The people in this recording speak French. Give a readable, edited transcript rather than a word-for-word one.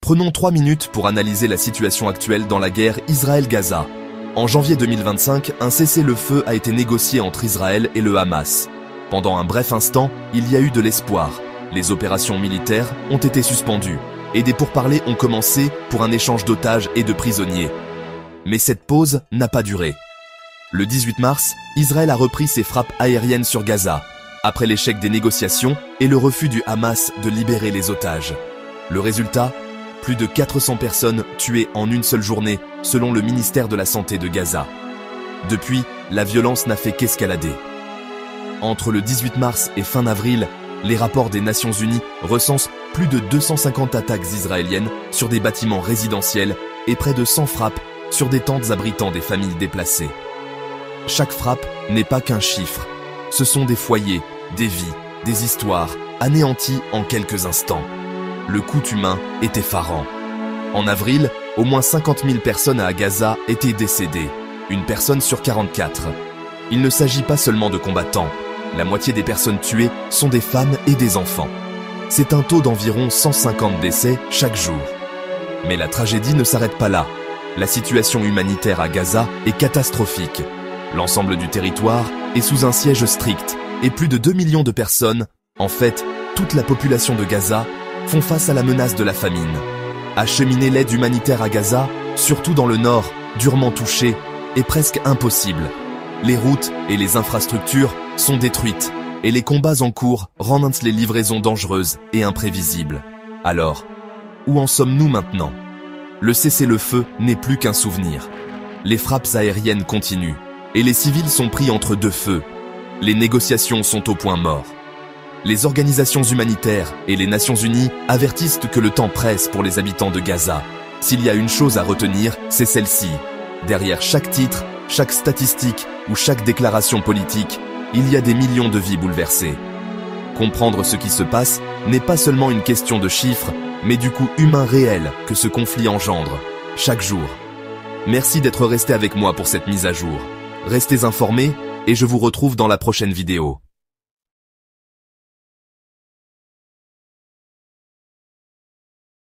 Prenons 3 minutes pour analyser la situation actuelle dans la guerre Israël-Gaza. En janvier 2025, un cessez-le-feu a été négocié entre Israël et le Hamas. Pendant un bref instant, il y a eu de l'espoir. Les opérations militaires ont été suspendues et des pourparlers ont commencé pour un échange d'otages et de prisonniers. Mais cette pause n'a pas duré. Le 18 mars, Israël a repris ses frappes aériennes sur Gaza, après l'échec des négociations et le refus du Hamas de libérer les otages. Le résultat ? Plus de 400 personnes tuées en une seule journée, selon le ministère de la Santé de Gaza. Depuis, la violence n'a fait qu'escalader. Entre le 18 mars et fin avril, les rapports des Nations Unies recensent plus de 250 attaques israéliennes sur des bâtiments résidentiels et près de 100 frappes sur des tentes abritant des familles déplacées. Chaque frappe n'est pas qu'un chiffre. Ce sont des foyers, des vies, des histoires, anéanties en quelques instants. Le coût humain est effarant. En avril, au moins 50 000 personnes à Gaza étaient décédées, une personne sur 44. Il ne s'agit pas seulement de combattants. La moitié des personnes tuées sont des femmes et des enfants. C'est un taux d'environ 150 décès chaque jour. Mais la tragédie ne s'arrête pas là. La situation humanitaire à Gaza est catastrophique. L'ensemble du territoire est sous un siège strict et plus de 2 millions de personnes, en fait, toute la population de Gaza, font face à la menace de la famine. Acheminer l'aide humanitaire à Gaza, surtout dans le nord, durement touché, est presque impossible. Les routes et les infrastructures sont détruites et les combats en cours rendent les livraisons dangereuses et imprévisibles. Alors, où en sommes-nous maintenant ? Le cessez-le-feu n'est plus qu'un souvenir. Les frappes aériennes continuent et les civils sont pris entre deux feux. Les négociations sont au point mort. Les organisations humanitaires et les Nations Unies avertissent que le temps presse pour les habitants de Gaza. S'il y a une chose à retenir, c'est celle-ci. Derrière chaque titre, chaque statistique ou chaque déclaration politique, il y a des millions de vies bouleversées. Comprendre ce qui se passe n'est pas seulement une question de chiffres, mais du coût humain réel que ce conflit engendre, chaque jour. Merci d'être resté avec moi pour cette mise à jour. Restez informés et je vous retrouve dans la prochaine vidéo.